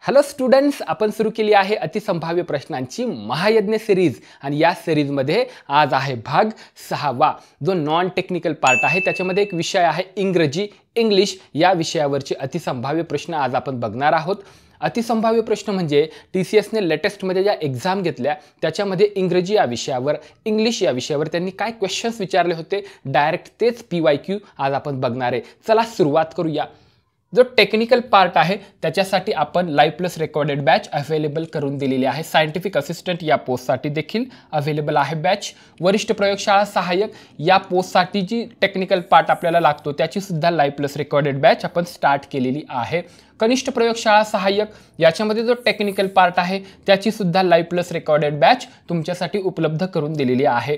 Hello students, आपण सुरू केली आहे अतिसंभाव्य प्रश्नांची महायज्ञ सिरीज आणि या सिरीजमध्ये आज आहे भाग 6वा जो नॉन टेक्निकल पार्ट आहे। त्याच्यामध्ये एक विषय आहे इंग्रजी इंग्लिश या विषयावरचे अतिसंभाव्य प्रश्न आज आपण बघणार आहोत। अतिसंभाव्य प्रश्न म्हणजे TCSने लेटेस्टमध्ये ज्या एक्झाम घेतल्या त्याच्यामध्ये इंग्रजी या विषयावर इंग्लिश या विषयावर त्यांनी काय क्वेश्चन्स विचारले होते डायरेक्ट तेच PYQ आज आपण बघणार आहे। चला सुरुवात करूया। जो टेक्निकल पार्ट आहे त्याच्यासाठी आपण live plus recorded batch available करून दिलेली आहे। सायंटिफिक असिस्टंट या पोस्टसाठी देखील अवेलेबल आहे बॅच। वरिष्ठ प्रयोगशाळा सहाय्यक या पोस्टसाठी जी टेक्निकल पार्ट आपल्याला लागतो त्याची सुद्धा लाइव प्लस रेकॉर्डेड बॅच आपण स्टार्ट केलेली आहे। कनिष्ठ प्रयोगशाळा सहाय्यक याच्यामध्ये जो टेक्निकल पार्ट आहे त्याची सुद्धा लाइव प्लस रेकॉर्डेड बॅच तुमच्यासाठी उपलब्ध करून दिलेली आहे।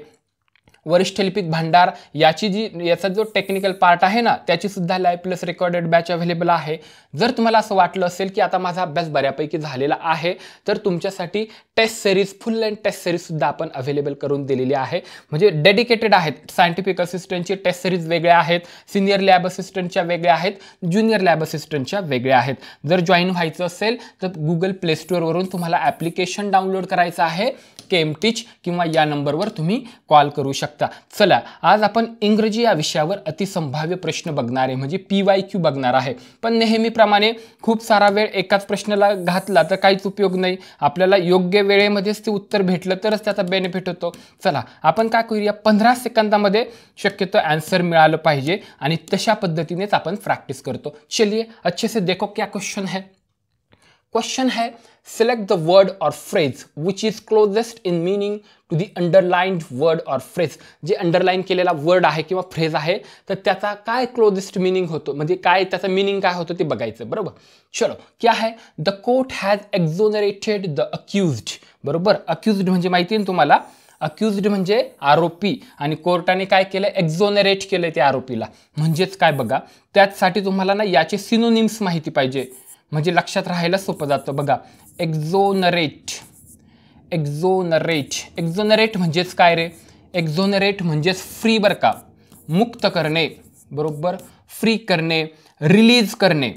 वरिष्ठ लिपिक भांडार याचा जो टेक्निकल पार्ट आहे ना त्याची सुद्धा live plus recorded batch available आहे। जर तुम्हाला असं वाटलं असेल की आता माझा अभ्यास बऱ्यापैकी झालेला आहे तर तुमच्यासाठी test series full length test series सुद्धा आपण अवेलेबल करून दिलेली आहे। म्हणजे डेडिकेटेड आहेत। सायंटिफिक असिस्टंटची टेस्ट सिरीज वेगळ्या आहेत, सिनियर लॅब असिस्टंटच्या वेगळ्या आहेत, ज्युनियर लॅब असिस्टंटच्या वेगळ्या आहेत। जर जॉईन व्हायचं असेल तर गुगल प्ले स्टोअरवरून तुम्हाला ॲप्लिकेशन डाउनलोड करायचं आहे केमटीच किंवा या नंबरवर तुम्ही कॉल करू शकता। चला आज आपण इंग्रजी या विषयावर अतिसंभाव्य प्रश्न बघणार आहे म्हणजे PYQ बघणार आहे। पण नेहमीप्रमाणे खूप सारा वेळ एकाच प्रश्नाला घातला तर काहीच उपयोग नाही। आपल्याला योग्य वेळेमध्येच ते उत्तर भेटलं तरच त्याचा बेनिफिट होतो। चला आपण काय करूया 15 सेकंदामध्ये शक्यतो आन्सर मिळालं पाहिजे आणि तशा पद्धतीनेच आपण प्रॅक्टिस करतो। चलिए अच्छे से देखो क्या क्वेश्चन है। क्वेश्चन है select the word or phrase which is closest in meaning to the underlined word or phrase। जे अंडरलाइन केलेला वर्ड आहे किंवा फ्रेज आहे तर त्याचा काय क्लोजेस्ट मीनिंग होतो म्हणजे काय त्याचा मीनिंग काय होतो ते बघायचं बरोबर। चलो क्या है the court has exonerated the accused. बरोबर अक्यूज्ड म्हणजे माहिती आहे तुम्हाला अक्यूज्ड म्हणजे आरोपी आणि कोर्टाने काय केलं एक्झोनरेट केलं त्या आरोपीला म्हणजेच काय बघा। त्यासाठी तुम्हाला ना याचे सिनोनिम्स माहिती पाहिजे म्हणजे लक्षात राहायला सोपं जातं बघा। एक्झोनरेट एक्झोनरेट एक्झोनरेट म्हणजेच काय रे एक्झोनरेट म्हणजेच फ्री बरं का मुक्त करणे बरोबर फ्री करणे रिलीज करणे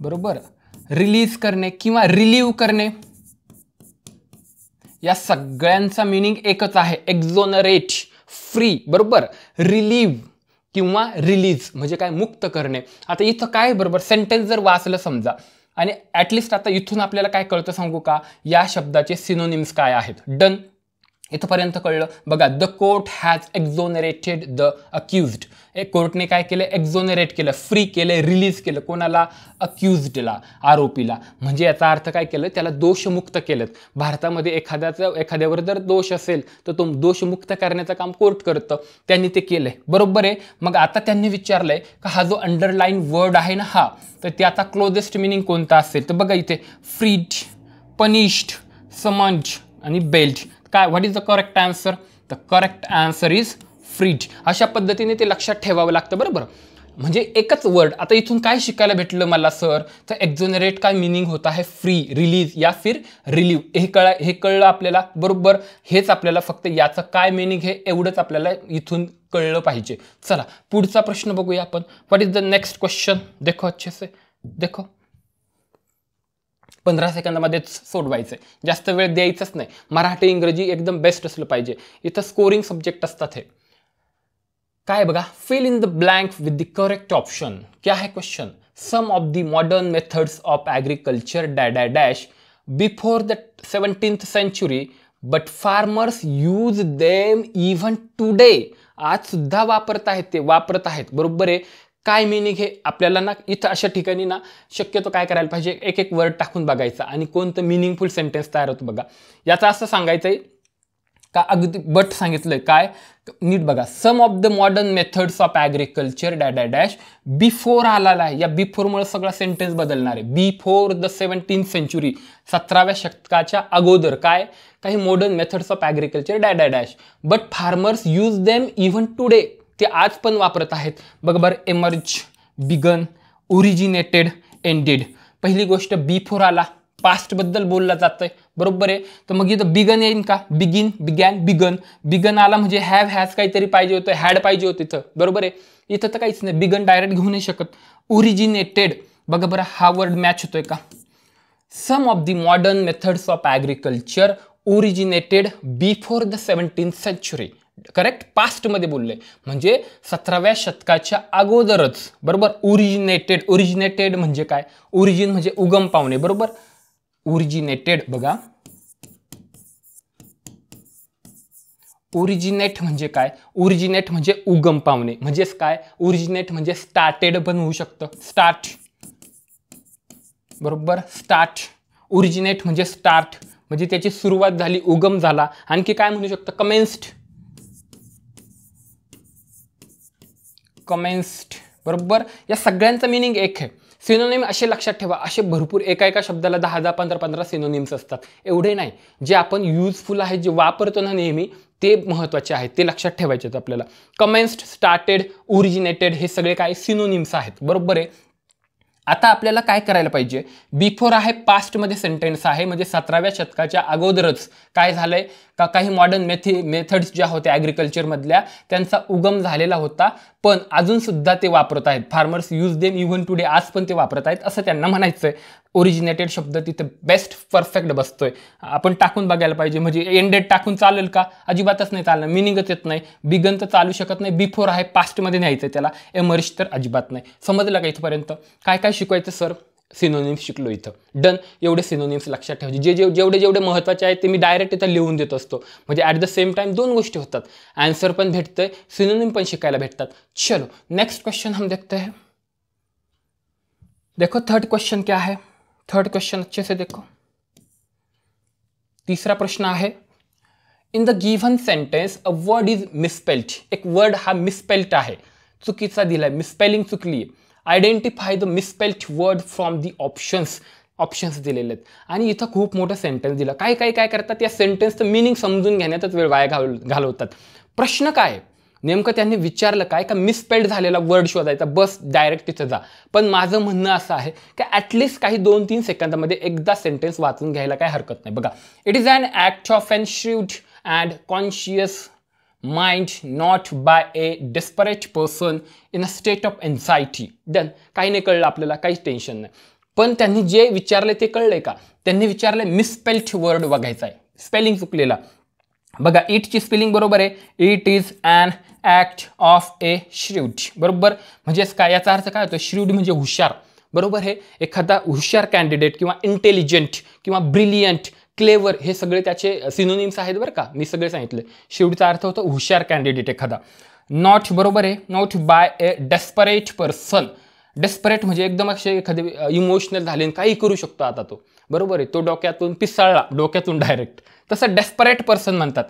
बरोबर रिलीज करणे किंवा रिलीव्ह करणे या सगळ्यांचा मीनिंग एकच आहे एक्झोनरेट फ्री बरोबर रिलीव्ह किंवा रिलीज म्हणजे काय मुक्त करणे। आता इथं काय बरोबर सेंटेन्स जर वाचलं समजा आणि ॲटलिस्ट आता इथून आपल्याला काय कळतं सांगू का या शब्दाचे सिनोनिम्स काय आहेत। डन इथपर्यंत कळलं बघा। The court has exonerated the accused कोर्टने काय केलं एक्झोनरेट केलं फ्री केलं रिलीज केलं कोणाला अक्यूज्डला आरोपीला म्हणजे याचा अर्थ काय केलं त्याला दोषमुक्त केलं। भारतामध्ये एखाद्यावर जर दोष असेल तर तो दोषमुक्त करण्याचं काम कोर्ट करतं त्यांनी ते केलंय बरोबर आहे। मग आता त्यांनी विचारलंय का हा जो अंडरलाइन वर्ड आहे ना हा तर त्याचा क्लोजेस्ट मीनिंग कोणता असेल तर बघा इथे फ्रीड पनिश्ड समन्ड आणि बेल्ट काय what is the correct answer. The correct answer is freed. अशा पद्धतीने ते लक्षात ठेवावं लागतं बरोबर। म्हणजे एकच वर्ड आता इथून काय शिकायला भेटलं मला सर तर एक्झोनरेट काय मीनिंग होता है फ्री रिलीज या फिर रिलीव्ह हे कळलं आपल्याला बरोबर। हेच आपल्याला फक्त याचं काय मीनिंग हे एवढंच आपल्याला इथून कळलं पाहिजे। चला पुढचा प्रश्न बघूया आपण। What is the next question देखो अच्छे से देखो 15 सेकंदामध्येच सोडवायचं आहे जास्त वेळ द्यायचाच नाही। मराठी इंग्रजी एकदम बेस्ट असलं पाहिजे। इथं स्कोरिंग सब्जेक्ट असतात हे काय बघा fill in the blank with the correct option. क्या है question some of the modern methods of agriculture dash before the 17th century but farmers use them even today. आज सुद्धा वापरत आहेत बरोबर आहे। काय मीनिंग हे आपल्याला ना इथं अशा ठिकाणी ना शक्यतो काय करायला पाहिजे एक एक वर्ड टाकून बघायचा आणि कोणतं मिनिंगफुल सेंटेन्स तयार होतं बघा। याचा असं सांगायचंय का अगदी बट सांगितलंय काय नीट बघा। Some of the modern methods of agriculture dash before आलेला आहे या बिफोरमुळे सगळा सेंटेन्स बदलणार आहे। बिफोर द 17th century 17व्या शतकाच्या अगोदर काय काही modern methods of agriculture dash but farmers use them even today ते आज पण वापरत आहेत बघ बरं। एमर्ज बिगन ओरिजिनेटेड एंडेड पहिली गोष्ट बिफोर आला पास्ट बद्दल बोलला जातंय बरोबर आहे। तर मग इथं बिगन येईन का बिगिन बिगॅन बिगन आला म्हणजे हॅव हॅज काहीतरी पाहिजे होतं हॅड पाहिजे होतं इथं बरोबर आहे। इथं तर काहीच नाही बिगन डायरेक्ट घेऊ नाही शकत। ओरिजिनेटेड बघा बरं हा वर्ड मॅच होतोय का? Some of the modern methods of agriculture originated before the 17th century. Correct, पास्टमध्ये बोलले म्हणजे 17व्या शतकाच्या अगोदरच. बरोबर, ओरिजिनेटेड म्हणजे काय? ओरिजिन म्हणजे उगम पावणे. बरोबर, ओरिजिनेटेड बघा, ओरिजिनेट म्हणजे काय? ओरिजिनेट म्हणजे उगम पावणे. म्हणजेच काय? ओरिजिनेट म्हणजे स्टार्टेड पण होऊ शकतं, स्टार्ट. बरोबर, स्टार्ट. ओरिजिनेट म्हणजे स्टार्ट म्हणजे त्याची सुरुवात झाली, उगम झाला. आणखी काय म्हणू शकतो? कमेन्स्ड. बरोबर, या सगळ्यांचा मिनिंग एक आहे. सिनोनिम असे लक्षात ठेवा, असे भरपूर एका शब्दाला 10 15 सिनोनिम्स असतात. एवढे नाही, जे आपण युजफुल आहे, जे वापरतो ना नेहमी, ते महत्त्वाचे आहेत, ते लक्षात ठेवायचे आहेत आपल्याला. कमेन्स्ड, स्टार्टेड, ओरिजिनेटेड हे सगळे काय सिनोनिम्स आहेत. बरोबर आहे. आता आपल्याला काय करायला पाहिजे? बिफोर आहे, पास्टमध्ये सेंटेन्स आहे, म्हणजे 17व्या शतकाच्या अगोदरच काय झालंय का काही मॉडर्न मेथड्स ज्या होत्या ॲग्रिकल्चरमधल्या त्यांचा उगम झालेला होता, पण अजून सुद्धा ते वापरत आहेत. Farmers use them even today, आज पण ते वापरत आहेत असं त्यांना म्हणायचंय. ओरिजिनेटेड शब्द तिथे बेस्ट परफेक्ट बसतोय. आपण टाकून बघायला पाहिजे, म्हणजे एंडेड टाकून चालेल का? अजिबातच नाही चालणार, मिनिंगच येत नाही. बिगन तर चालू शकत नाही, बिफोर आहे पास्टमध्ये न्यायचं त्याला, एमर्ज तर अजिबात नाही. समजलं का इथपर्यंत? काय काय शिकवायचं सर? सिनोनिम्स शिकलो इथं. डन. एवढे सिनोनिम्स लक्षात ठेवायचे, जेवढे महत्त्वाचे आहेत ते मी डायरेक्ट इथं लिहून देत असतो. म्हणजे ॲट द सेम टाइम दोन गोष्टी होतात, आन्सर पण भेटतंय, सिनोनिम पण शिकायला भेटतात. चलो नेक्स्ट क्वेश्चन हम देखते हैं. देखो थर्ड क्वेश्चन क्या है? थर्ड क्वेश्चन अच्छे से देखो. तीसरा प्रश्न आहे, in the given sentence a word is misspelled. एक वर्ड हा मिसस्पेल्ड आहे, चुकीचा दिलाय, मिसस्पेलिंग चुकली आहे. Identify the misspelled word from the options दिलेले आहेत. आणि इथं खूप मोठं सेंटेन्स दिलं. काय करतात, या सेंटेन्सचं मिनिंग समजून घेण्यातच वेळ वाया घालवतात. प्रश्न काय नेमकं त्यांनी विचारलं काय? का मिसस्पेल्ड झालेला वर्ड शोधायचा, बस डायरेक्ट तिथं जा. पण माझं म्हणणं असं आहे की ॲटलिस्ट काही 2-3 सेकंदामध्ये एकदा सेंटेन्स वाचून घ्यायला काय हरकत नाही. बघा, it is an act of an shrewd and conscious mind not by a desperate person in a state of anxiety. Done. काही नाही कळलं आपल्याला, काहीच टेन्शन नाही. पण त्यांनी जे विचारले ते कळलंय का? त्यांनी विचारलंय मिसस्पेल्ड वर्ड बघायचा आहे, स्पेलिंग चुकलेला. बघा, इटची स्पेलिंग बरोबर आहे, it is an act of a shrewd. बरोबर, म्हणजेच काय? याचा अर्थ काय होतो? श्रूड म्हणजे हुशार. बरोबर, हे एखादा हुशार कॅन्डिडेट किंवा इंटेलिजंट किंवा ब्रिलियंट, क्लेवर, हे सगळे त्याचे सिनोनिम्स आहेत बरं का, मी सगळे सांगितले. श्रूडचा अर्थ होतो हुशार कॅन्डिडेट एखादा. नॉट बरोबर आहे, not by a desperate person. Desperate म्हणजे एकदम असे एखादे इमोशनल झाले, काही करू शकतो आता तो. बरोबर आहे, तो डोक्यातून पिसाळला, डोक्यातून डायरेक्ट, तसं डेस्परेट पर्सन म्हणतात.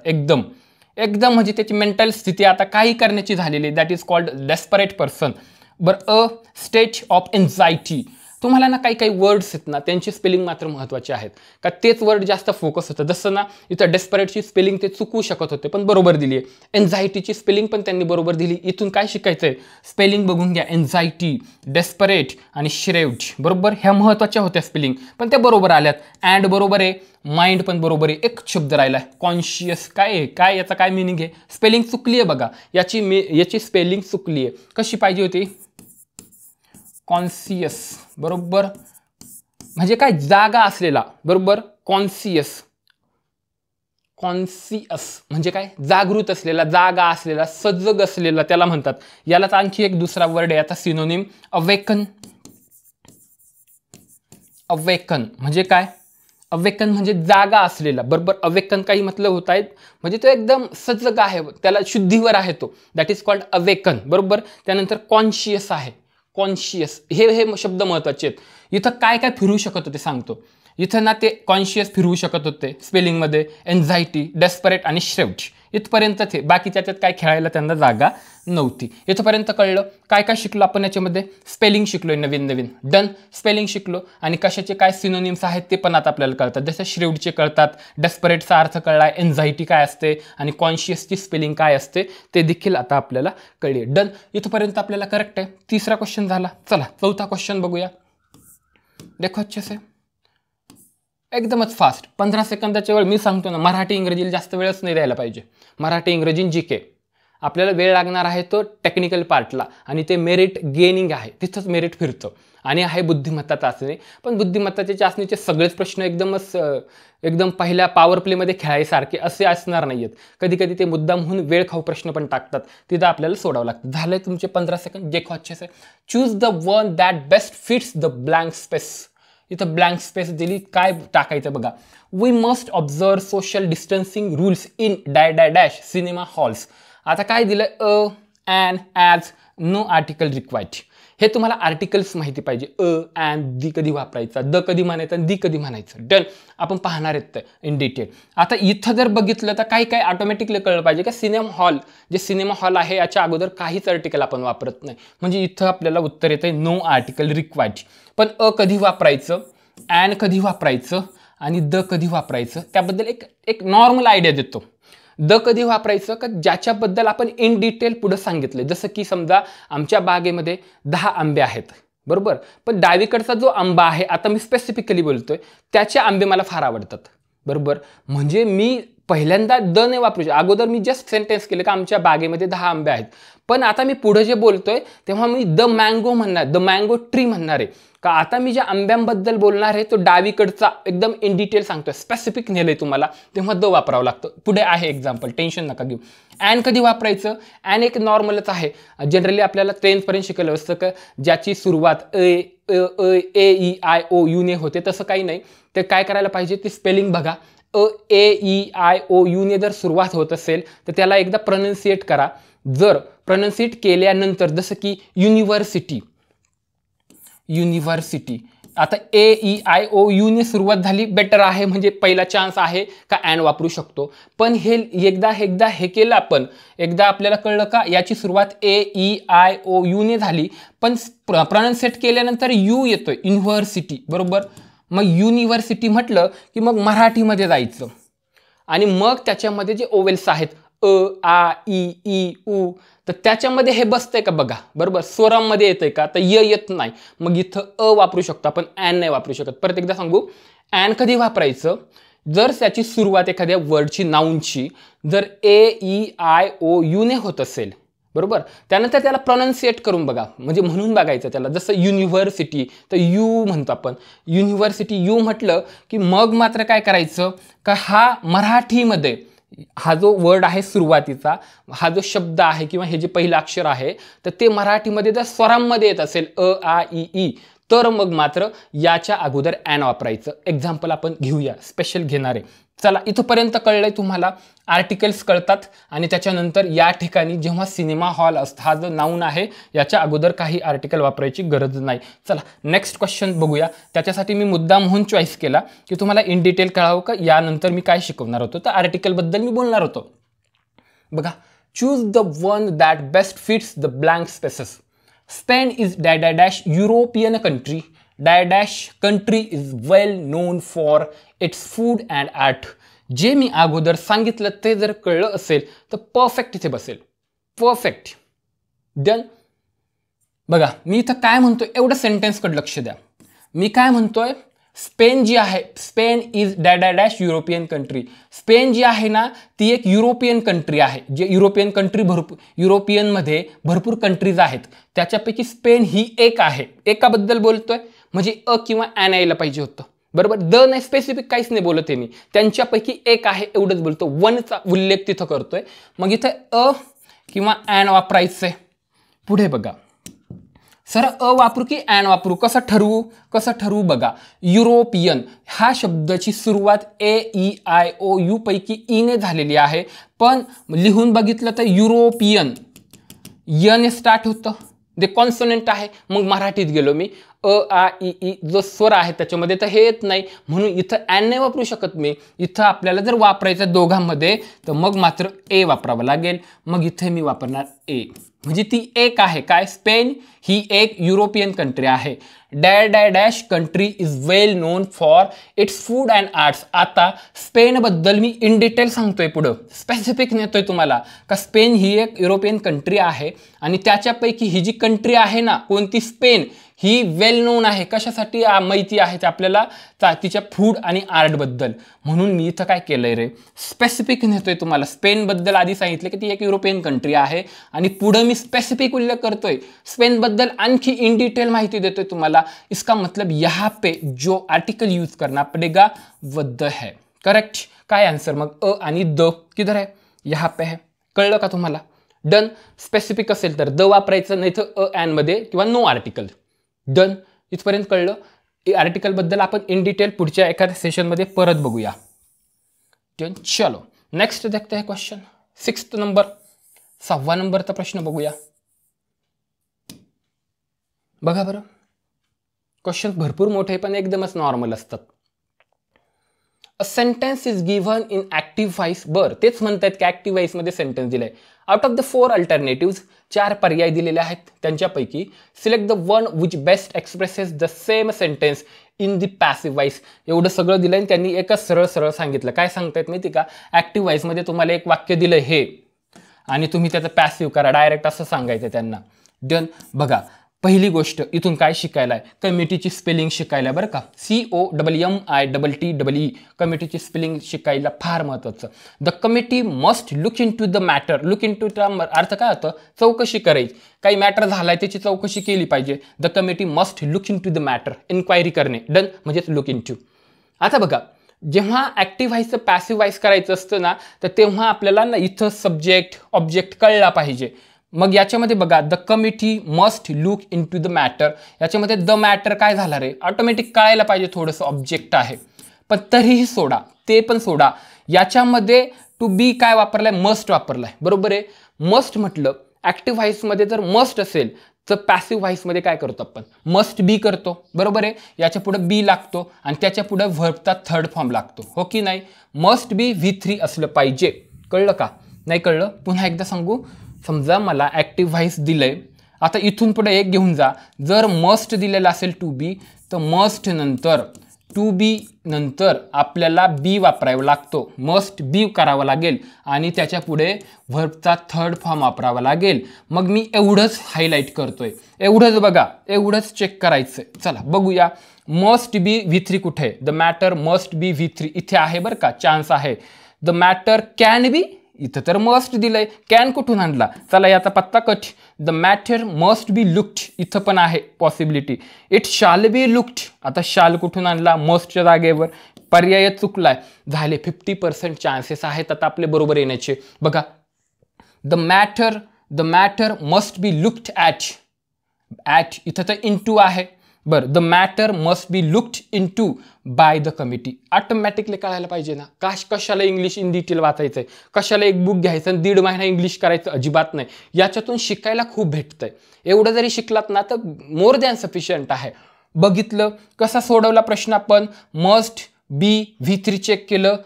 एकदम म्हणजे त्याची मेंटल स्थिती आता काही करण्याची झालेली, that is called desperate person. बरं, अ स्टेट ऑफ एन्झायटी. तुम्हाला ना काही वर्ड्स आहेत ना, त्यांची स्पेलिंग मात्र महत्त्वाचे आहेत का तेच वर्ड जास्त फोकस होतं. जसं ना इथं डेस्परेटची स्पेलिंग ते चुकू शकत होते, पण बरोबर दिली आहे. एन्झायटीची स्पेलिंग पण त्यांनी बरोबर दिली. इथून काय शिकायचं आहे? स्पेलिंग बघून घ्या. एन्झायटी, डेस्परेट आणि श्रेव्ड. बरोबर, ह्या महत्त्वाच्या होत्या स्पेलिंग, पण त्या बरोबर आल्यात. अँड बरोबर आहे, माइंड पण बरोबर आहे. एक शब्द राहिला कॉन्शियस. काय याचा काय मिनिंग आहे? स्पेलिंग चुकली आहे बघा, याची स्पेलिंग चुकली आहे. कशी पाहिजे होती? कॉन्शियस. बरोबर, म्हणजे काय? जागा असलेला. बरोबर, कॉन्शियस म्हणजे काय? जागृत असलेला, जागा असलेला, सजग असलेला त्याला म्हणतात. यालाच आणखी एक दुसरा वर्ड आहे आता सिनोनिम, अवेकन. म्हणजे काय? अवेकन म्हणजे जागा असलेला. बरोबर, अवेकन काही मतलब होत आहेत म्हणजे तो एकदम सजग आहे, त्याला शुद्धीवर आहे तो, दॅट इज कॉल्ड अवेकन. बरोबर, त्यानंतर कॉन्शियस आहे. कॉन्शियस हे शब्द महत्त्वाचे आहेत. इथं काय फिरू शकत होते सांगतो. इथं ना ते कॉन्शियस फिरवू शकत होते स्पेलिंगमध्ये, एन्झायटी, डेस्परेट आणि श्रेव्ड, इथपर्यंत ते. बाकी त्याच्यात काय खेळायला त्यांना जागा नव्हती. इथपर्यंत कळलं. काय शिकलो आपण याच्यामध्ये? स्पेलिंग शिकलोय नवीन. डन. स्पेलिंग शिकलो आणि कशाचे काय सिनोनिम्स आहेत ते पण आता आपल्याला कळतात. जसं श्रेव्डचे कळतात, डेस्परेटचा अर्थ कळलाय, एन्झायटी काय असते आणि कॉन्शियसची स्पेलिंग काय असते ते देखील आता आपल्याला कळले. डन. इथपर्यंत आपल्याला करेक्ट आहे. तिसरा क्वेश्चन झाला. चला चौथा क्वेश्चन बघूया. देखो अच्छे से, एकदमच फास्ट, 15 सेकंदाच्या वेळ. मी सांगतो ना, मराठी इंग्रजीला जास्त वेळच नाही द्यायला पाहिजे. मराठी इंग्रजी जीके आपल्याला वेळ लागणार आहे तो टेक्निकल पार्टला, आणि ते मेरिट गेनिंग आहे, तिथंच मेरिट फिरतं. आणि आहे बुद्धिमत्ता चाचणी. पण बुद्धिमत्ताच्या चाचणीचे सगळेच प्रश्न एकदम पहिल्या पॉवर प्लेमध्ये खेळायसारखे असे असणार नाही आहेत. कधी कधी ते मुद्दामहून वेळ खाऊ प्रश्न पण टाकतात, तिथं आपल्याला सोडावं लागतं. झालंय तुमचे 15 सेकंड. जे खोचे choose the one that best fits the blank space. इथं ब्लँक स्पेस दिली, काय टाकायचं बघा. We must observe social distancing rules in dash cinema halls. आता काय दिलंय, an, as, no article required. हे तुम्हाला आर्टिकल्स माहिती पाहिजे. ॲन, दी कधी वापरायचा, द कधी म्हणायचं आणि दी कधी म्हणायचं. डन. आपण पाहणार आहेत इन डिटेल. आता इथं जर बघितलं तर काय ऑटोमॅटिकली कळलं पाहिजे का सिनेमा हॉल, जे सिनेमा हॉल आहे याच्या अगोदर काहीच आर्टिकल आपण वापरत नाही. म्हणजे इथं आपल्याला उत्तर येतं नो आर्टिकल रिक्वायर्ड. पण कधी वापरायचं, ॲन कधी वापरायचं आणि द कधी वापरायचं त्याबद्दल एक नॉर्मल आयडिया देतो. द कधी वापरायचं का ज्याच्याबद्दल आपण इन डिटेल पुढं सांगितलं. जसं की समजा आमच्या बागेमध्ये 10 आंबे आहेत, बरोबर. पण डावीकडचा जो आंबा आहे, आता मी स्पेसिफिकली बोलतोय, त्याचे आंबे मला फार आवडतात, बरोबर. म्हणजे मी पहिल्यांदा द नाही वापरू शकतो. अगोदर मी जस्ट सेंटेन्स केलं का आमच्या बागेमध्ये 10 आंबे आहेत. पण आता मी पुढे जे बोलतोय तेव्हा मी द मँगो म्हणणार, द मँगो ट्री म्हणणार आहे. का आता मी ज्या आंब्यांबद्दल बोलणार आहे तो डावीकडचा एकदम इन डिटेल सांगतोय, स्पेसिफिक नेलंय तुम्हाला, तेव्हा द वापरावं लागतं. पुढे आहे एक्झाम्पल, टेन्शन नका घेऊ. ॲन कधी वापरायचं, ॲन एक नॉर्मलच आहे. जनरली आपल्याला 10th पर्यंत शिकवलं असतं का ज्याची सुरुवात ए ई आय ओ यू ने होते. तसं काही नाही. ते काय करायला पाहिजे ते स्पेलिंग बघा. ए ई आय ओ यू ने जर सुरुवात होत असेल तर त्याला एकदा प्रोनाउन्सिएट करा. जर प्रोनाउन्सिएट केल्यानंतर जसं की युनिव्हर्सिटी, आता ए ई आय ओ यू ने सुरुवात झाली, बेटर आहे. म्हणजे पहिला चान्स आहे का ॲन वापरू शकतो. पण हे एकदा हे केलं आपण, एकदा आपल्याला कळलं का याची सुरुवात ए ई आय ओ यू ने झाली, पण प्रोनाउन्सिएट केल्यानंतर यू येतोय, युनिव्हर्सिटी, बरोबर. मग युनिव्हर्सिटी म्हटलं की मग मराठीमध्ये जायचं आणि मग त्याच्यामध्ये जे ओवेल्स आहेत आ ई उ, तर त्याच्यामध्ये हे बसतंय का बघा, बरोबर. स्वरामध्ये येतंय का, तर येत नाही. मग इथं वापरू शकतो आपण, ॲन नाही वापरू शकत. परत एकदा सांगू, ॲन कधी वापरायचं जर त्याची सुरुवात एखाद्या वर्डची, नाऊनची जर ए ई आय ओ यू ने होत असेल, बरोबर. त्यानंतर त्याला प्रोनाउन्सिएट करून बघा, म्हणजे म्हणून बघायचं त्याला. जसं युनिव्हर्सिटी तर यू म्हणतो आपण, युनिव्हर्सिटी यू म्हटलं की मग मात्र काय करायचं का हा मराठीमध्ये हा जो वर्ड आहे सुरुवातीचा, हा जो शब्द आहे किंवा हे जे पहिलं अक्षर आहे तर ते मराठीमध्ये जर स्वरांमध्ये येत असेल आ ई तर मग मात्र याच्या अगोदर ॲन वापरायचं. एक्झाम्पल आपण घेऊया, स्पेशल घेणारे. चला, इथंपर्यंत कळलंय तुम्हाला. आर्टिकल्स कळतात आणि त्याच्यानंतर या ठिकाणी जेव्हा सिनेमा हॉल असतो, हा जो नाऊन आहे याच्या अगोदर काही आर्टिकल वापरायची गरज नाही. चला नेक्स्ट क्वेश्चन बघूया. त्याच्यासाठी मी मुद्दा म्हणून चॉईस केला की तुम्हाला इन डिटेल कळावं का यानंतर मी काय शिकवणार होतो, तर आर्टिकलबद्दल मी बोलणार होतो. बघा, choose the one that best fits the blank spaces. Spain is dash European country. Dash country is well known for its food and art. जे मी अगोदर सांगितलं ते जर कळलं असेल तर परफेक्ट इथे बसेल. परफेक्ट. डन. बघा, मी इथं काय म्हणतोय एवढं सेंटेन्सकडे लक्ष द्या. मी काय म्हणतोय, स्पेन जी आहे, Spain is dash European country. Spain जी आहे ना ती एक युरोपियन कंट्री आहे. जे युरोपियन कंट्री युरोपियनमध्ये भरपूर कंट्रीज आहेत, त्याच्यापैकी स्पेन ही एक आहे. एकाबद्दल बोलतोय म्हणजे किंवा ॲन यायला पाहिजे होतं, बरोबर. द नाही, स्पेसिफिक काहीच नाही बोलत आहे मी. त्यांच्यापैकी एक आहे एवढंच बोलतो. वनचा उल्लेख तिथं करतोय. मग इथं किंवा ॲन वापरायचंय. पुढे बघा, सर वापरू की ॲन वापरू, कसं ठरवू बघा. युरोपियन हा शब्दाची सुरुवात ए ई आय ओ यू पैकी ईने झालेली आहे, पण लिहून बघितलं तर युरोपियन यने स्टार्ट होतं, ते कॉन्सोनंट आहे. मग मराठीत गेलो मी, आ ई जो स्वर आहे त्याच्यामध्ये तर हे येत नाही, म्हणून इथं ॲन नाही वापरू शकत मी. इथं आपल्याला जर वापरायचं दोघांमध्ये तर मग मात्र ए वापरावं लागेल. मग इथे मी वापरणार ए, म्हणजे ती एक आहे. काय, स्पेन ही एक युरोपियन कंट्री आहे. Dash country is well known for its food and arts. आता स्पेनबद्दल मी इन डिटेल सांगतोय, पुढं स्पेसिफिक नेतोय तुम्हाला का स्पेन ही एक युरोपियन कंट्री आहे आणि त्याच्यापैकी ही जी कंट्री आहे ना कोणती, स्पेन, ही वेल नोन आहे. कशासाठी माहिती आहे ते आपल्याला तिच्या फूड आणि आर्टबद्दल. म्हणून मी इथं काय केलंय रे, स्पेसिफिक नेतोय तुम्हाला. स्पेनबद्दल आधी सांगितलं की ती एक युरोपियन कंट्री आहे आणि पुढं मी स्पेसिफिक उल्लेख करतोय. स्पेनबद्दल आणखी इन डिटेल माहिती देतोय तुम्हाला. इसका मतलब यहाँ पे जो आर्टिकल यूज करना पड़ेगा वो द है. करेक्ट. काय आंसर मग अ आणि द किधर आहे, यहाँ पे है. कळलं का तुम्हाला. डन. स्पेसिफिक असेल तर द वापरायचं, नाही तर अ अँड मध्ये किंवा नो आर्टिकल. डन. इथपर्यंत कळलं. आर्टिकल बद्दल आपण इन डिटेल पुढच्या एखाद्या सेशनमध्ये परत बघूया. डन. चलो नेक्स्ट देखते हैं क्वेश्चन 6th नंबर, 6वा नंबरचा प्रश्न बघूया. बघा बरं, क्वेश्चन भरपूर मोठे पण एकदमच नॉर्मल असतात. A sentence is given in active voice. बरं, तेच म्हणतात की ऍक्टिव्ह व्हॉइस मध्ये सेंटेन्स दिलाय. आउट ऑफ द 4 अल्टरनेटिव्ह, 4 पर्याय दिलेले आहेत. त्यांच्यापैकी select the one which best expresses the same sentence in the passive voice. एवढं सगळं दिलंय. त्यांनी एकच सरळ सरळ सांगितलं. काय सांगतायत माहिती का, ऍक्टिव्ह व्हॉइस मध्ये तुम्हाला एक वाक्य दिलंय हे, आणि तुम्ही त्याचं पॅसिव्ह करा, डायरेक्ट असं सांगायचं त्यांना. डन. बघा, पहिली गोष्ट इथून काय शिकायला आहे, कमिटीची स्पेलिंग शिकायला. बरं का, COMMITTEE कमिटीची स्पेलिंग शिकायला फार महत्त्वाचं. The committee must look in to the matter. Look in टूचा अर्थ काय होतं, चौकशी करायची. काही मॅटर झालाय त्याची चौकशी केली पाहिजे. The committee must look in to the matter, inquiry करणे. डन, म्हणजेच लुक इन टू. आता बघा, जेव्हा ऍक्टिव्ह व्हॉइसचं पॅसिव्ह व्हॉइस करायचं असतं ना, तर तेव्हा आपल्याला ना इथं सब्जेक्ट ऑब्जेक्ट कळला पाहिजे. मग याच्यामध्ये बघा, the committee must look in to the matter. याच्यामध्ये द मॅटर काय झाला रे, ऑटोमॅटिक कळायला पाहिजे, थोडंसं ऑब्जेक्ट आहे. पण तरीही सोडा, ते पण सोडा. याच्यामध्ये टू बी काय वापरलाय, मस्ट वापरलाय. बरोबर आहे. मस्ट म्हटलं ऍक्टिव्ह व्हॉइसमध्ये जर मस्ट असेल तर पॅसिव्ह व्हॉइसमध्ये काय करतो आपण, मस्ट बी करतो. बरोबर आहे. याच्या पुढे बी लागतो आणि त्याच्या पुढे व्हर्बचा थर्ड फॉर्म लागतो. हो की नाही. मस्ट बी V3 असलं पाहिजे. कळलं का, नाही कळलं. पुन्हा एकदा सांगू. समजा मला ऍक्टिव्ह व्हॉइस दिलंय. आता इथून पुढे एक घेऊन जा. जर मस्ट दिलेला असेल टू बी, तर मस्ट नंतर टू बी नंतर आपल्याला बी वापरावा लागतो. मस्ट बी करावं लागेल आणि त्याच्या पुढे व्हर्बचा थर्ड फॉर्म वापरावा लागेल. मग मी एवढंच हायलाईट करतोय. एवढंच बघा, एवढंच चेक करायचंय. चला बघूया. मस्ट बी V3 कुठे, the matter must be V3 इथे आहे बरं का, चान्स आहे. द मॅटर कॅन बी, इथं तर मस्ट दिलंय, कॅन कुठून आणला. चला याचा पत्ता cut. The matter must be looked, इथं पण आहे possibility. It shall be looked, आता शाल कुठून आणला, मस्टच्या जागेवर. पर्याय चुकलाय. झाले 50% चान्सेस आहेत आता आपले बरोबर येण्याचे. बघा, the matter must be looked at, इथं तर इंटू आहे. बरं, the matter must be looked into by the committee. Automatically कळायला पाहिजे ना. कशाला इंग्लिश इन डिटेल वाचायचंय, कशाला एक बुक घ्यायचं आणि 1.5 महिना इंग्लिश करायचं, अजिबात नाही. याच्यातून शिकायला खूप भेटतंय. एवढं जरी शिकलात ना तर मोर दॅन सफिशियंट आहे. बघितलं कसा सोडवला प्रश्न आपण. मस्ट बी V3 चेक केलं.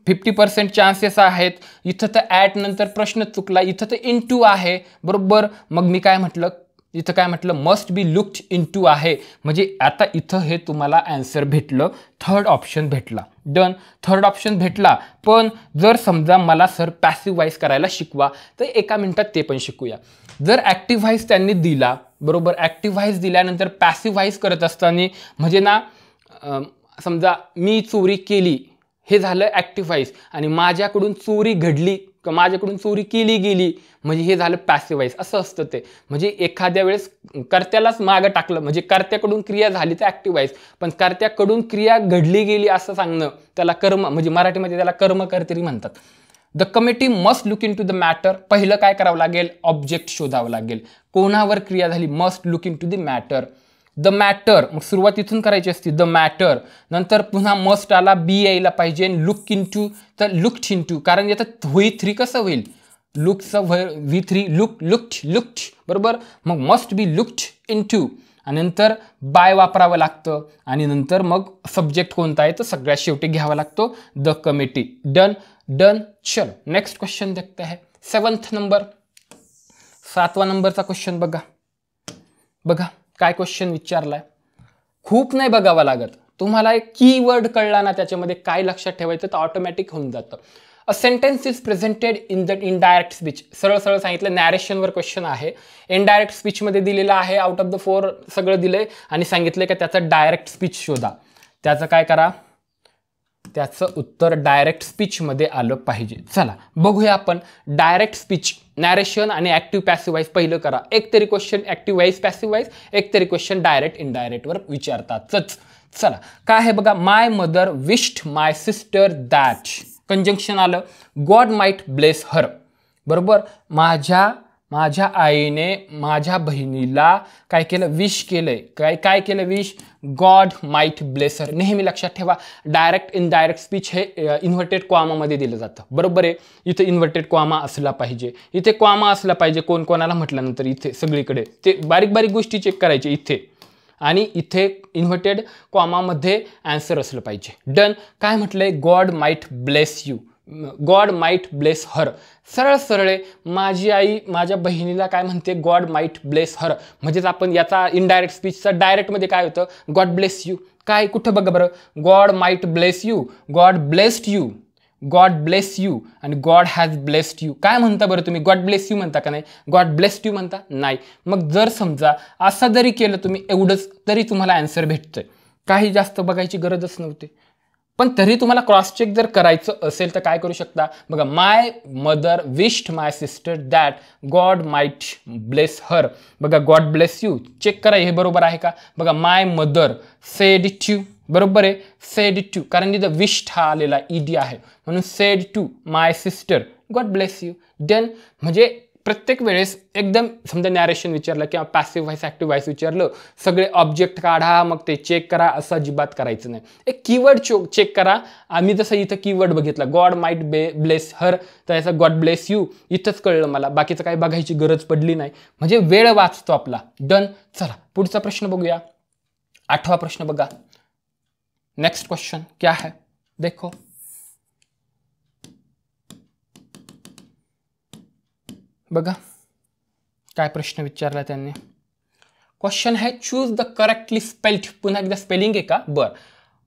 50% चान्सेस आहेत. इथं तर ॲट नंतर प्रश्न चुकला, इथं तर इनटू आहे. बरोबर. मग मी काय म्हटलं, इथं काय म्हटलं, मस्ट बी लुक्ड इनटू आहे. म्हणजे आता इथं हे तुम्हाला आन्सर भेटलं, थर्ड ऑप्शन भेटला. डन. थर्ड ऑप्शन भेटला. पण जर समजा मला सर पॅसिव्ह व्हॉइस करायला शिकवा, तर 1 मिनिटात ते पण शिकूया. जर ऍक्टिव्ह व्हॉइस त्यांनी दिला, बरोबर, ऍक्टिव्ह व्हॉइस दिल्यानंतर पॅसिव्ह व्हॉइस करत असताना, म्हणजे ना समजा मी चोरी केली, हे झालं ऍक्टिव्ह व्हॉइस, आणि माझ्याकडून चोरी घडली, माझ्याकडून चोरी केली गेली, म्हणजे हे झालं पॅसिव्ह व्हॉइस. असं असतं ते. म्हणजे एखाद्या वेळेस कर्त्यालाच मागं टाकलं, म्हणजे कर्त्याकडून क्रिया झाली तर ऍक्टिव्ह व्हॉइस, पण कर्त्याकडून क्रिया घडली गेली असं सांगणं, त्याला कर्म, म्हणजे मराठीमध्ये त्याला कर्म कर्तेरी म्हणतात. The committee must look in to the matter. पहिलं काय करावं लागेल, ऑब्जेक्ट शोधावं लागेल. कोणावर क्रिया झाली, must look in to the matter. The matter, मग सुरुवात इथून करायची असते. द मॅटर नंतर पुन्हा मस्ट आला, बी यायला पाहिजे. लुक इन टू, तर लुक्ड इन टू, कारण याचं V3 कसं होईल, लुकचं V3 लुक्ड. बरोबर. मग must be looked in to, आणि नंतर बाय वापरावं लागतं, आणि नंतर मग सब्जेक्ट कोणता आहे तर सगळ्यात शेवटी घ्यावा लागतो, द कमिटी. डन. चलो नेक्स्ट क्वेश्चन देखते हैं. 7th नंबर, 7वा नंबरचा क्वेश्चन बघा काय क्वेश्चन विचारलाय. खूप नाही बघावं लागत. तुम्हाला एक कीवर्ड कळला ना त्याच्यामध्ये काय लक्षात ठेवायचं तर ऑटोमॅटिक होऊन जातं. A sentence is presented in the indirect speech. सरळ सरळ सांगितलं, नॅरेशनवर क्वेश्चन आहे. इनडायरेक्ट स्पीचमध्ये दिलेलं आहे, आउट ऑफ द 4 सगळं दिलंय आणि सांगितलंय का त्याचं डायरेक्ट स्पीच शोधा. त्याचं काय करा, त्याचं उत्तर डायरेक्ट स्पीचमध्ये आलं पाहिजे. चला बघूया आपण डायरेक्ट स्पीच, नॅरेशन आणि ॲक्टिव्ह पॅसिव्ह वाईज पहिलं करा. एक तरी question active wise passive wise, एक तरी क्वेश्चन डायरेक्ट इनडायरेक्टवर विचारतातच. चला काय आहे बघा, my mother wished my sister that, conjunction आलं, गॉड माईट ब्लेस हर. बरोबर, माझ्या आईने माझ्या बहिणीला काय केलं, विश केलंय. काय केलं, विश, गॉड माईट ब्लेस हर. नेहमी लक्षात ठेवा, डायरेक्ट इनडायरेक्ट स्पीच हे इन्व्हर्टेड कॉमामध्ये दिलं जातं. बरोबर आहे, इथे इन्व्हर्टेड कॉमा असला पाहिजे, इथे कॉमा असला पाहिजे कोण कोणाला म्हटल्यानंतर, इथे सगळीकडे ते बारीक बारीक गोष्टी चेक करायचे इथे, आणि इथे इन्व्हर्टेड कॉमामध्ये आन्सर असलं पाहिजे. डन. काय म्हटलंय, God might bless you, God might bless her. सरळ सरळे माझी आई माझ्या बहिणीला काय म्हणते, गॉड माईट ब्लेस हर. म्हणजेच आपण याचा इनडायरेक्ट स्पीचचा डायरेक्टमध्ये काय होतं, गॉड ब्लेस यू. काय कुठं बघा बरं, God might bless you, God blessed you, God bless you आणि गॉड हॅज ब्लेस्ड यू. काय म्हणता बरं तुम्ही, गॉड ब्लेस यू म्हणता का नाही, गॉड ब्लेस्ड यू म्हणता नाही. मग जर समजा असं जरी केलं तुम्ही एवढंच तरी तुम्हाला आन्सर भेटतंय, काही जास्त बघायची गरजच नव्हती. पण तरी तुम्हाला क्रॉस चेक जर करायचं असेल तर काय करू शकता बघा, my mother wished my sister that God might bless her. बघा, गॉड ब्लेस यू चेक करा हे बरोबर आहे का. बघा, माय मदर सेड टू, बरोबर आहे, सेड टू, कारण इथं विश्ड हा आलेला ईडी आहे म्हणून said to my sister God bless you. Done. म्हणजे प्रत्येक वेळेस एकदम समजा नॅरेशन विचारलं किंवा पॅसिव्ह व्हॉइस ॲक्टिव्ह व्हॉइस विचारलं, सगळे ऑब्जेक्ट काढा मग ते चेक करा असं अजिबात करायचं नाही. एक कीवर्ड चेक करा. आम्ही जसं इथं कीवर्ड बघितला गॉड माईट ब्लेस हर, तर याचा गॉड ब्लेस यू इथंच कळलं मला, बाकीचं काही बघायची गरज पडली नाही, म्हणजे वेळ वाचतो आपला. डन. चला पुढचा प्रश्न बघूया, 8वां प्रश्न बघा. नेक्स्ट क्वेश्चन क्या है देखो, बघा काय प्रश्न विचारला त्यांनी. क्वेश्चन है चूज द करेक्टली स्पेल्ड, पुन्हा एकदा स्पेलिंग आहे का, बरं,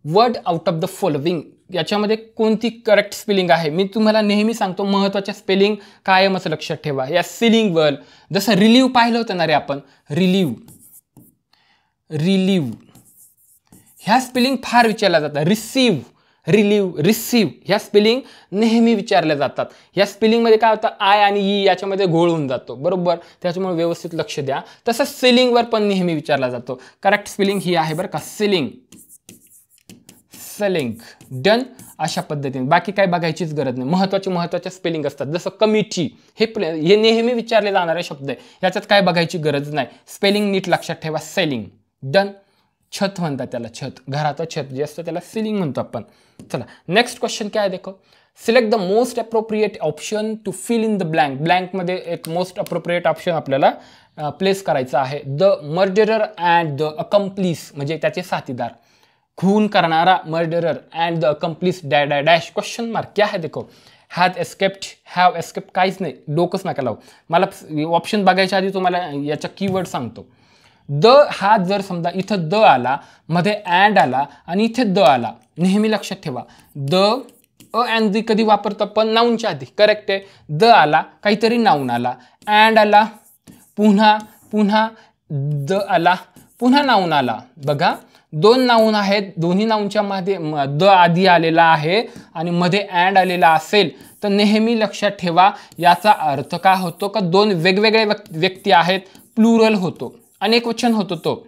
word out of the following, याच्यामध्ये कोणती करेक्ट स्पेलिंग आहे. मी तुम्हाला नेहमी सांगतो महत्त्वाच्या स्पेलिंग कायमच लक्षात ठेवा. या स्पेलिंगवर जसं रिलीव्ह पाहिलं होतं ना रे आपण, रिलीव्ह ह्या स्पेलिंग फार विचारल्या जातात. रिसीव्ह, रिलीव्ह, रिसीव्ह ह्या स्पेलिंग नेहमी विचारल्या जातात. या स्पेलिंगमध्ये काय होतं, आय आणि ई याच्यामध्ये घोळ होऊन जातो. बरोबर, त्याच्यामुळे व्यवस्थित लक्ष द्या. तसंच सेलिंगवर पण नेहमी विचारला जातो. करेक्ट स्पेलिंग ही आहे बरं का, सेलिंग, सेलिंग. डन. अशा पद्धतीने बाकी काय बघायचीच गरज नाही. महत्त्वाच्या स्पेलिंग असतात, जसं कमिटी, हे नेहमी विचारले जाणारे शब्द आहे, याच्यात काय बघायची गरज नाही. स्पेलिंग नीट लक्षात ठेवा, सेलिंग. डन. छत म्हणतात त्याला, छत, घराचं छत जे असतं त्याला सीलिंग म्हणतो आपण. चला नेक्स्ट क्वेश्चन काय आहे देखो, select the most appropriate option to fill in the blank. ब्लँकमध्ये एक मोस्ट अप्रोप्रिएट ऑप्शन आपल्याला प्लेस करायचं आहे. The murderer and the accomplice, म्हणजे त्याचे साथीदार, खून करणारा मर्डरर अँड द अकम्प्लिस डॅ डॅ डॅश क्वेश्चन मार्क. क्या है देखो, हॅज एस्केप्ड, हॅव एस्केप्ड, काहीच नाही, डोकंच नका लावू. मला ऑप्शन बघायच्या आधी तुम्हाला याचा कीवर्ड सांगतो. द हा जर समजा इथं द आला, मध्ये अँड आला आणि इथे द आला, नेहमी लक्षात ठेवा. द अँड द कधी वापरतो आपण, नाऊनच्या आधी. करेक्ट आहे. द आला, काहीतरी नाऊन आला, अँड आला, पुन्हा द आला, पुन्हा नाऊन आला. बघा, 2 नाऊन आहेत, दोन्ही नाऊनच्या मध्ये द आधी आलेला आहे आणि मध्ये अँड आलेला असेल तर नेहमी लक्षात ठेवा याचा अर्थ काय होतो का 2 वेगवेगळे व्यक्ती आहेत, प्लुरल होतो, अनेक वचन होतो. तो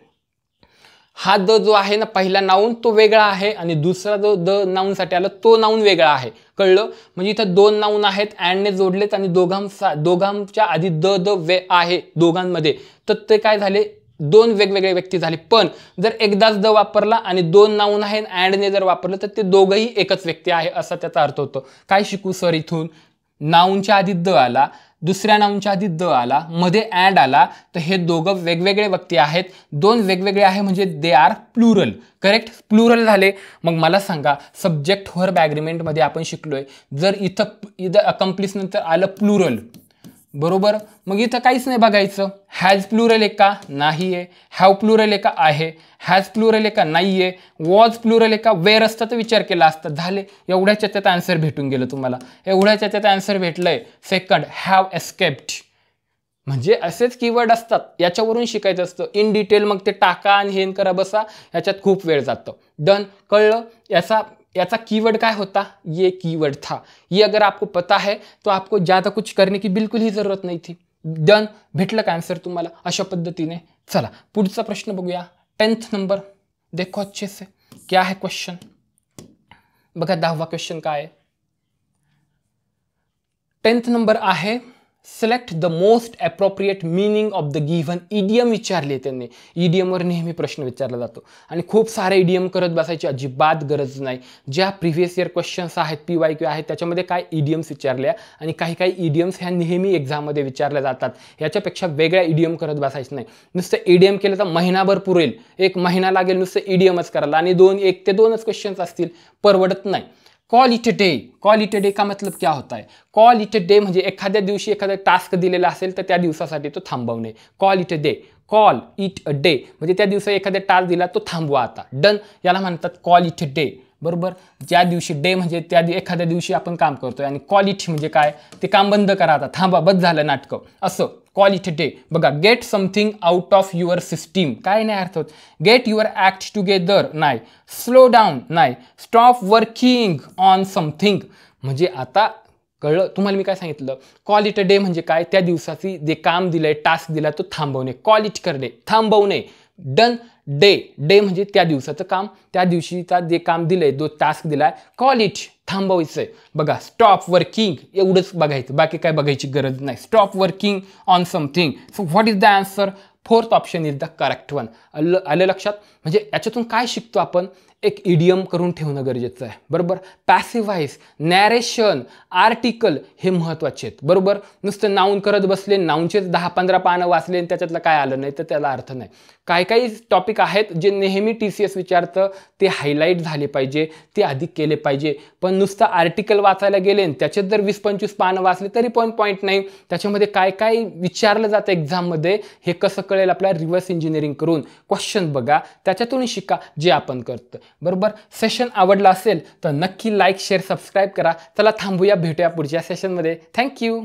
हा द जो आहे ना पहिला नाऊन तो वेगळा आहे आणि दुसरा जो द नाऊनसाठी आला तो नाऊन वेगळा आहे. कळलं? म्हणजे इथं 2 नाऊन आहेत, अँडने जोडलेत आणि दोघांच्या आधी द आहे दोघांमध्ये, तर ते काय झाले, 2 वेगवेगळे व्यक्ती झाले. पण जर एकदाच द वापरला आणि 2 नाऊन आहे अँडने जर वापरलं तर ते दोघंही एकच व्यक्ती आहे असा त्याचा अर्थ होतो. काय शिकू सर इथून, नाऊनच्या आधी द आला, दुसऱ्या नाऊनच्या आधी द आला, मध्ये अँड आला, तर हे दोघं वेगवेगळे व्यक्ती आहेत. 2 वेगवेगळे आहे म्हणजे they are plural. Correct, plural झाले. मग मला सांगा, सब्जेक्ट व्हर्ब ॲग्रीमेंटमध्ये आपण शिकलोय, जर इथं अकम्प्लिस नंतर आलं प्लुरल, बरोबर. मग इथं काहीच नाही बघायचं. हॅज प्लुरल आहे का? नाही आहे. हॅव प्लुरल आहे का? आहे. हॅज प्लुरल आहे का? नाही आहे. वॉज प्लुरल आहे का? वेअर असतं तर विचार केला असता. झाले. एवढ्याच्या त्यात आन्सर भेटून गेलं तुम्हाला. एवढ्याच्या त्यात आन्सर भेटलंय. Second, have escaped. म्हणजे असेच कीवर्ड असतात, याच्यावरून शिकायचं असतं. इन डिटेल मग ते टाका आणि हेन करा बसा, याच्यात खूप वेळ जातो. डन. कळलं? याचा कीवर्ड काय होता? ये कीवर्ड था. ये अगर आपको पता है तो आपको ज़्यादा कुछ करने की बिल्कुल ही जरूरत नहीं थी. डन. भेटलं का आन्सर तुम्हाला अशा पद्धतीने? चला पुढचा प्रश्न बघूया. 10th number. देखो अच्छे से क्या है क्वेश्चन. बघा 10वा क्वेश्चन काय आहे. 10th नंबर आहे select the most appropriate meaning of the given idiom विचारले त्यांनी. इडियमवर नेहमी प्रश्न विचारला जातो आणि खूप सारे इडियम करत बसायची अजिबात गरज नाही. ज्या प्रिव्हियस इयर क्वेश्चन्स आहेत, PYQ आहेत, त्याच्यामध्ये काय इडियम्स विचारल्या आणि काही इडियम्स ह्या नेहमी एक्झाममध्ये विचारल्या जातात. याच्यापेक्षा वेगळ्या इडियम करत बसायचं नाही. नुसतं इडियम केलं तर महिनाभर पुरेल, 1 महिना लागेल नुसतं इडियमच करायला आणि 1 ते 2च क्वेश्चन्स असतील, परवडत नाही. Call it a day. Call it a day का मतलब क्या होता है? कॉल इट अ डे म्हणजे एखाद्या दिवशी एखादा टास्क दिलेला असेल तर त्या दिवसासाठी तो थांबवणे. Call it a day. Call it a day म्हणजे त्या दिवशी एखादा टास्क दिला तो थांबवा आता. डन. याला म्हणतात कॉल इट अ डे. बरोबर. ज्या दिवशी डे म्हणजे त्या एखाद्या दिवशी आपण काम करतोय आणि कॉल इट म्हणजे काय? ते काम बंद करा आता, थांबा, बस झालं नाटकं, असं कॉल इट अ डे. बघा get something out of your system काय नाही अर्थ होत. गेट युअर ॲक्ट टुगेदर नाही. स्लो डाऊन नाही. स्टॉप वर्किंग ऑन समथिंग म्हणजे आता कळलं तुम्हाला मी काय सांगितलं. कॉल इट अ डे म्हणजे काय? त्या दिवसाची जे काम दिलंय, टास्क दिला तो थांबवणे. कॉल इट करणे, थांबवणे. डन. डे. डे म्हणजे त्या दिवसाचं काम, त्या दिवशीचा जे काम दिलंय, जो टास्क दिलाय, कॉल इट थांबवायचंय. बघा स्टॉप वर्किंग एवढंच बघायचं, बाकी काय बघायची गरज नाही. Stop working on something. So what is the answer? 4th option is the correct one. आलं लक्षात? म्हणजे याच्यातून काय शिकतो आपण? एक इडियम करून ठेवणं गरजेचं आहे. बरोबर. पॅसिव्ह व्हॉइस, नॅरेशन, आर्टिकल हे महत्त्वाचे आहेत. बरोबर. नुसतं नाऊन करत बसले, नाऊनचेच 10-15 पानं वाचले आणि त्याच्यातलं काय आलं नाही तर त्याला अर्थ नाही. काही टॉपिक आहेत जे नेहमी TCS विचारतं, ते हायलाईट झाले पाहिजे, ते आधी केले पाहिजे. पण नुसतं आर्टिकल वाचायला गेले आणि त्याच्यात जर 20-25 पानं वाचले तरी पण पॉईंट नाही. त्याच्यामध्ये काय विचारलं जातं एक्झाममध्ये हे कसं कळेल आपल्याला? रिव्हर्स इंजिनिअरिंग करून क्वेश्चन बघा, त्याच्यातून शिका जे आपण करतो. बरोबर. सेशन आवडला असेल तर नक्की लाईक, शेअर, सबस्क्राईब करा. चला थांबूया, भेटूया पुढच्या सेशनमध्ये. थँक्यू.